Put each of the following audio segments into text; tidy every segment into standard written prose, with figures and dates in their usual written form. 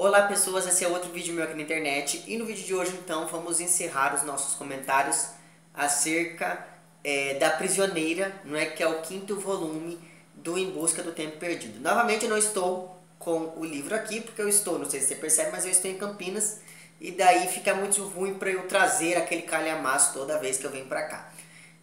Olá pessoas, esse é outro vídeo meu aqui na internet e no vídeo de hoje então vamos encerrar os nossos comentários acerca da Prisioneira, não é, que é o quinto volume do Em Busca do Tempo Perdido. Novamente eu não estou com o livro aqui porque eu estou, não sei se você percebe, mas eu estou em Campinas e daí fica muito ruim para eu trazer aquele calhamaço toda vez que eu venho para cá.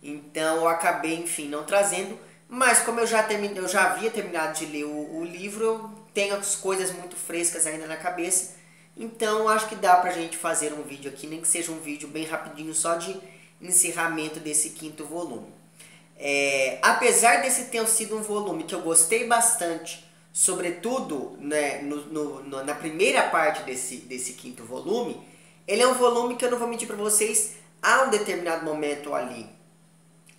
Então eu acabei, enfim, não trazendo, mas como eu já havia terminado de ler o livro, eu tenho as coisas muito frescas ainda na cabeça, então acho que dá pra gente fazer um vídeo aqui, nem que seja um vídeo bem rapidinho, só de encerramento desse quinto volume. Apesar desse ter sido um volume que eu gostei bastante, sobretudo, né, na primeira parte desse quinto volume, ele é um volume que eu não vou mentir pra vocês, há um determinado momento ali,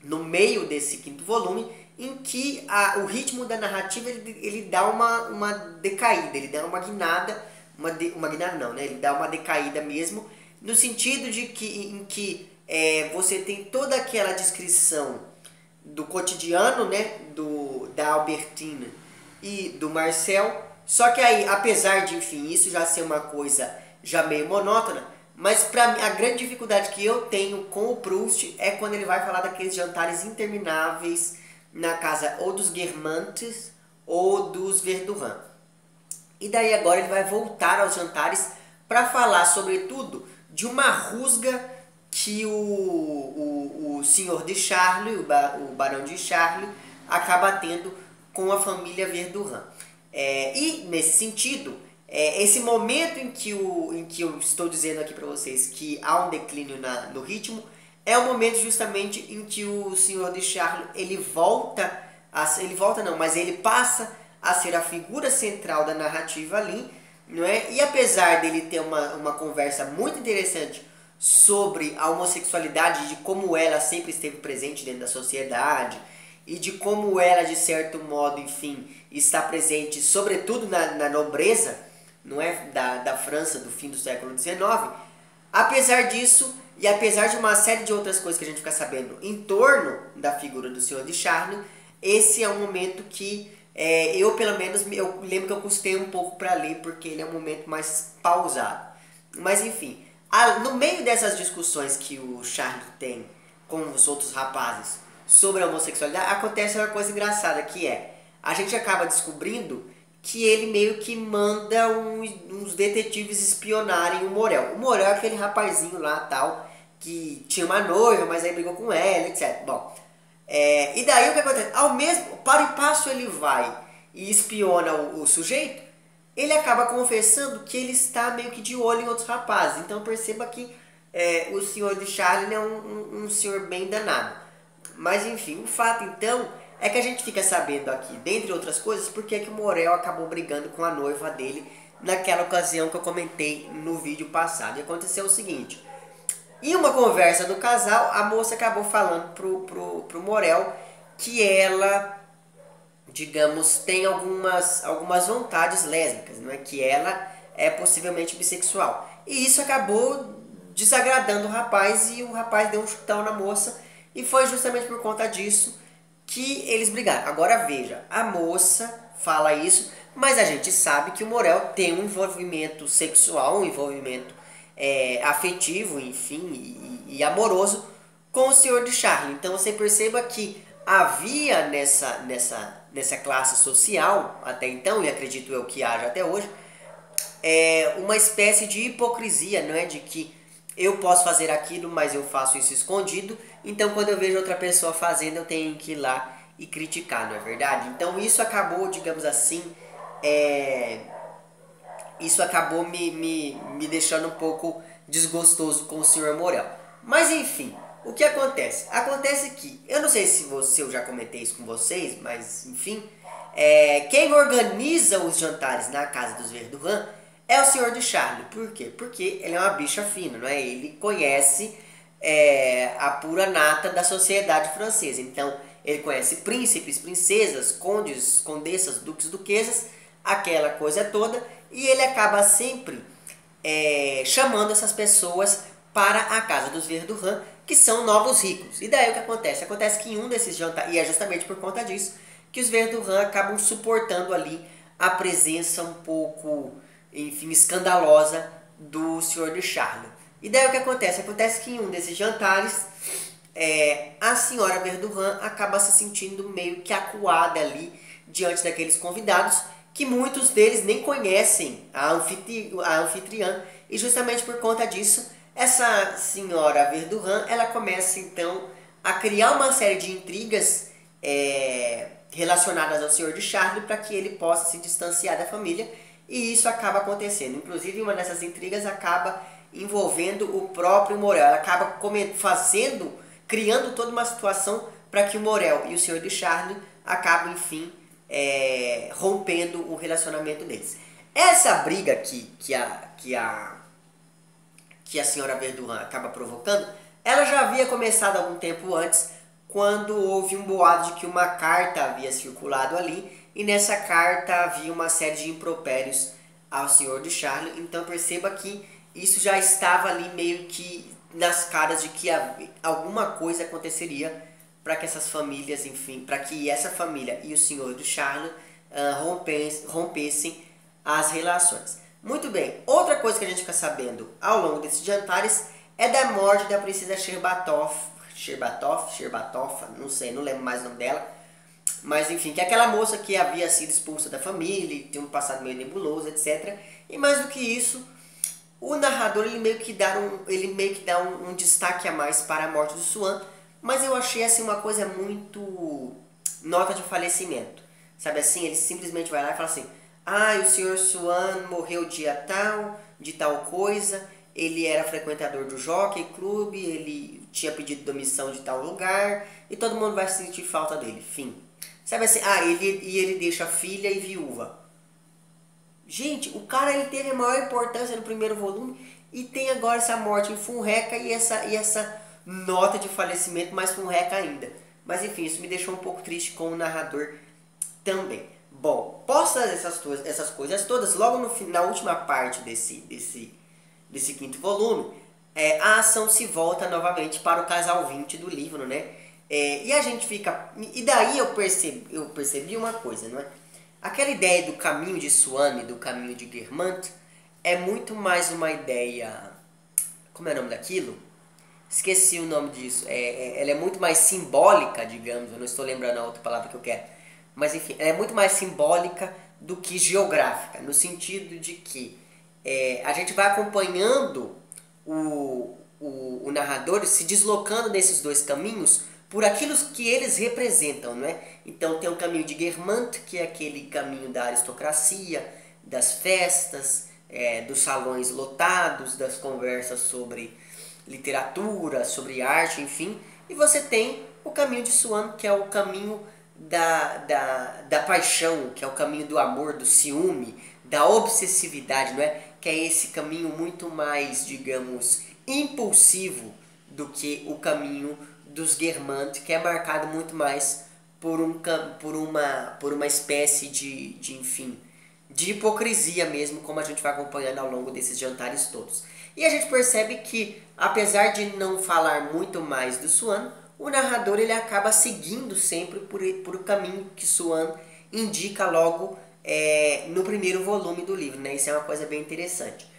no meio desse quinto volume, em que o ritmo da narrativa ele dá uma decaída, ele dá uma guinada, uma guinada não, né? Ele dá uma decaída mesmo, no sentido de que você tem toda aquela descrição do cotidiano, né? Da Albertina e do Marcel, só que aí, apesar de, enfim, isso já ser uma coisa já meio monótona, mas pra mim, a grande dificuldade que eu tenho com o Proust é quando ele vai falar daqueles jantares intermináveis na casa ou dos Guermantes ou dos Verdurin. E daí agora ele vai voltar aos jantares para falar, sobretudo, de uma rusga que o senhor de Charlie, o barão de Charlie, acaba tendo com a família Verdurin. E nesse sentido, esse momento em que eu estou dizendo aqui para vocês que há um declínio no ritmo, é o momento justamente em que o senhor de Charlie, ele passa a ser a figura central da narrativa ali, não é? E apesar dele ter uma conversa muito interessante sobre a homossexualidade, de como ela sempre esteve presente dentro da sociedade, e de como ela, de certo modo, enfim, está presente, sobretudo na nobreza, não é, da França do fim do século XIX, apesar disso, e apesar de uma série de outras coisas que a gente fica sabendo em torno da figura do senhor de Charlie, esse é um momento que eu, pelo menos, eu lembro que eu custei um pouco para ler, porque ele é um momento mais pausado. Mas, enfim, no meio dessas discussões que o Charlie tem com os outros rapazes sobre a homossexualidade, acontece uma coisa engraçada, que a gente acaba descobrindo que ele meio que manda uns detetives espionarem o Morel. O Morel é aquele rapazinho lá, tal, que tinha uma noiva, mas aí brigou com ela, etc. Bom, e daí o que acontece? Para e passo ele vai e espiona o sujeito, ele acaba confessando que ele está meio que de olho em outros rapazes. Então perceba que o senhor de Charlie é um senhor bem danado. Mas enfim, o fato então é que a gente fica sabendo aqui, dentre outras coisas, porque que o Morel acabou brigando com a noiva dele naquela ocasião que eu comentei no vídeo passado. E aconteceu o seguinte: em uma conversa do casal, a moça acabou falando pro Morel que ela, digamos, tem algumas vontades lésbicas, não é? Que ela é possivelmente bissexual. E isso acabou desagradando o rapaz e o rapaz deu um chutão na moça e foi justamente por conta disso que eles brigaram. Agora veja, a moça fala isso, mas a gente sabe que o Morel tem um envolvimento sexual, um envolvimento afetivo, enfim, e amoroso com o senhor de Charlie. Então você perceba que havia nessa classe social, até então, e acredito eu que haja até hoje, uma espécie de hipocrisia, não é? De que eu posso fazer aquilo, mas eu faço isso escondido, então quando eu vejo outra pessoa fazendo, eu tenho que ir lá e criticar, não é verdade? Então isso acabou, digamos assim, isso acabou me deixando um pouco desgostoso com o senhor Morel. Mas enfim, o que acontece? Acontece que, eu não sei se eu já comentei isso com vocês, mas enfim, quem organiza os jantares na casa dos Verdurin é o senhor de Charlie. Por quê? Porque ele é uma bicha fina, não é? Ele conhece a pura nata da sociedade francesa. Então, ele conhece príncipes, princesas, condes, condessas, duques, duquesas, aquela coisa toda, e ele acaba sempre chamando essas pessoas para a casa dos Verdurin, que são novos ricos. E daí o que acontece? Acontece que em um desses jantares, e é justamente por conta disso, que os Verdurin acabam suportando ali a presença um pouco enfim, escandalosa do Sr. de Charlie. E daí o que acontece? Acontece que em um desses jantares, a senhora Verduran acaba se sentindo meio que acuada ali diante daqueles convidados, que muitos deles nem conhecem a anfitriã, e justamente por conta disso, essa senhora Verduran, ela começa então a criar uma série de intrigas relacionadas ao Sr. de Charlie para que ele possa se distanciar da família, e isso acaba acontecendo. Inclusive, uma dessas intrigas acaba envolvendo o próprio Morel. Ela acaba criando toda uma situação para que o Morel e o Sr. de Charlie acabem, enfim, rompendo o relacionamento deles. Essa briga que a senhora Verduran acaba provocando, ela já havia começado algum tempo antes, quando houve um boato de que uma carta havia circulado ali, e nessa carta havia uma série de impropérios ao Sr. de Charlie. Então perceba que isso já estava ali meio que nas caras de que alguma coisa aconteceria para que essas famílias, enfim, para que essa família e o Sr. de Charlie rompessem as relações. Muito bem, outra coisa que a gente fica sabendo ao longo desses jantares é da morte da princesa Sherbatoff, não sei, não lembro mais o nome dela, mas enfim, que é aquela moça que havia sido expulsa da família, tem um passado meio nebuloso, etc. E mais do que isso, o narrador ele meio que dá um destaque a mais para a morte do Swan, mas eu achei assim uma coisa muito nota de falecimento, sabe assim? Ele simplesmente vai lá e fala assim: ah, o Sr. Swan morreu dia tal, de tal coisa, ele era frequentador do Jockey Club, ele tinha pedido demissão de tal lugar, e todo mundo vai sentir falta dele, fim. Sabe assim, ele deixa filha e viúva. Gente, o cara ele teve a maior importância no primeiro volume e tem agora essa morte em furreca e essa nota de falecimento mais furreca ainda. Mas enfim, isso me deixou um pouco triste com o narrador também. Bom, postas essas coisas todas, logo na última parte desse quinto volume, a ação se volta novamente para o casal 20 do livro, né? E a gente fica... E daí eu percebi uma coisa, não é? Aquela ideia do caminho de Swan e do caminho de Guermantes é muito mais uma ideia... Como é o nome daquilo? Esqueci o nome disso. Ela é muito mais simbólica, digamos. Eu não estou lembrando a outra palavra que eu quero. Mas enfim, ela é muito mais simbólica do que geográfica. No sentido de que a gente vai acompanhando o narrador se deslocando nesses dois caminhos por aquilo que eles representam, não é? Então tem o caminho de Guermantes, que é aquele caminho da aristocracia, das festas, dos salões lotados, das conversas sobre literatura, sobre arte, enfim. E você tem o caminho de Swan, que é o caminho da paixão, que é o caminho do amor, do ciúme, da obsessividade, não é? Que é esse caminho muito mais, digamos, impulsivo do que o caminho dos Guermantes, que é marcado muito mais por uma espécie enfim, de hipocrisia mesmo, como a gente vai acompanhando ao longo desses jantares todos. E a gente percebe que, apesar de não falar muito mais do Swan, o narrador ele acaba seguindo sempre por o caminho que Swan indica logo no primeiro volume do livro, né? Isso é uma coisa bem interessante.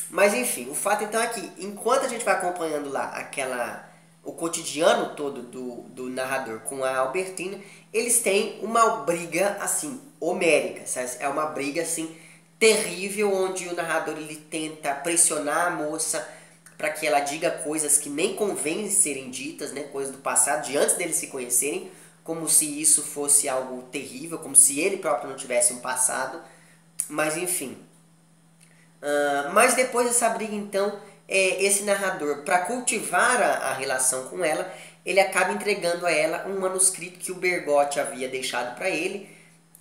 Mas enfim, o fato então é que, enquanto a gente vai acompanhando lá o cotidiano todo do narrador com a Albertina, eles têm uma briga assim, homérica, sabe? É uma briga assim terrível, onde o narrador ele tenta pressionar a moça para que ela diga coisas que nem convém serem ditas, né? Coisas do passado, de antes deles se conhecerem, como se isso fosse algo terrível, como se ele próprio não tivesse um passado. Mas enfim. Mas depois dessa briga, então, esse narrador, para cultivar a relação com ela, ele acaba entregando a ela um manuscrito que o Bergotte havia deixado para ele,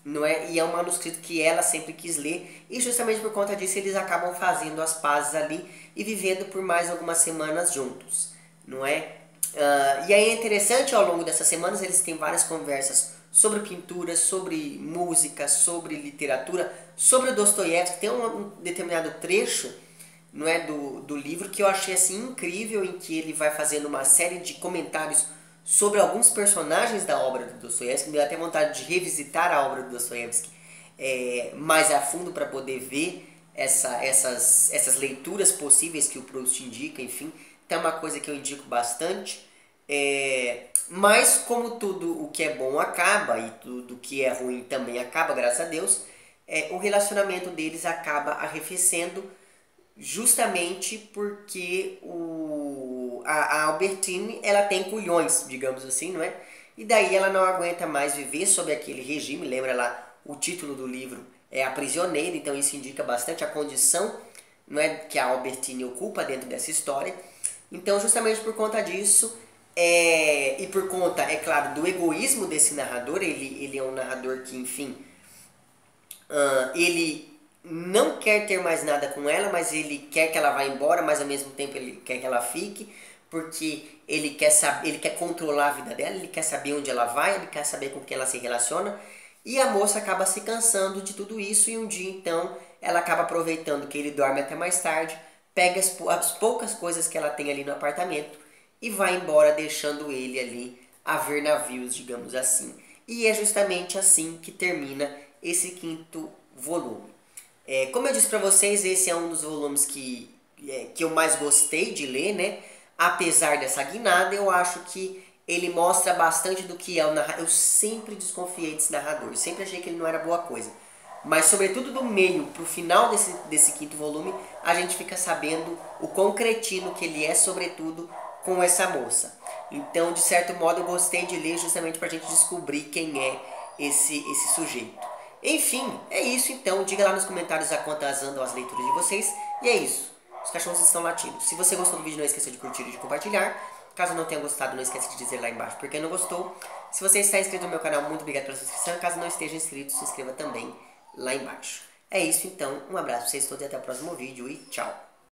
não é? E é um manuscrito que ela sempre quis ler, e justamente por conta disso eles acabam fazendo as pazes ali e vivendo por mais algumas semanas juntos, não é? E aí é interessante, ao longo dessas semanas eles têm várias conversas sobre pintura, sobre música, sobre literatura, sobre Dostoiévski. Tem um determinado trecho, não é, do livro que eu achei assim incrível, em que ele vai fazendo uma série de comentários sobre alguns personagens da obra do Dostoiévski. Me deu até vontade de revisitar a obra do Dostoiévski mais a fundo para poder ver essas leituras possíveis que o Proust indica, enfim. Então é uma coisa que eu indico bastante. Mas como tudo o que é bom acaba e tudo o que é ruim também acaba, graças a Deus, o relacionamento deles acaba arrefecendo justamente porque a Albertine ela tem culhões, digamos assim, não é? E daí ela não aguenta mais viver sob aquele regime, lembra lá o título do livro é A Prisioneira, então isso indica bastante a condição, não é, que a Albertine ocupa dentro dessa história. Então justamente por conta disso, e por conta, é claro, do egoísmo desse narrador, ele é um narrador que, enfim, ele não quer ter mais nada com ela, mas ele quer que ela vá embora, mas ao mesmo tempo ele quer que ela fique, porque ele quer saber, ele quer controlar a vida dela, ele quer saber onde ela vai, ele quer saber com quem ela se relaciona, e a moça acaba se cansando de tudo isso, e um dia então ela acaba aproveitando que ele dorme até mais tarde, pega as poucas coisas que ela tem ali no apartamento e vai embora, deixando ele ali a ver navios, digamos assim. E é justamente assim que termina esse quinto volume. Como eu disse para vocês, esse é um dos volumes que eu mais gostei de ler, né? Apesar dessa guinada, eu acho que ele mostra bastante do que é o narrador. Eu sempre desconfiei desse narrador, sempre achei que ele não era boa coisa. Mas sobretudo do meio pro final desse quinto volume, a gente fica sabendo o quão cretino que ele é, sobretudo com essa moça. Então, de certo modo, eu gostei de ler justamente pra gente descobrir quem é esse sujeito. Enfim, é isso então. Diga lá nos comentários a quantas andam as leituras de vocês. E é isso. Os cachorros estão latindo. Se você gostou do vídeo, não esqueça de curtir e de compartilhar. Caso não tenha gostado, não esqueça de dizer lá embaixo porque não gostou. Se você está inscrito no meu canal, muito obrigado pela sua inscrição. Caso não esteja inscrito, se inscreva também lá embaixo. É isso então. Um abraço para vocês todos e até o próximo vídeo e tchau.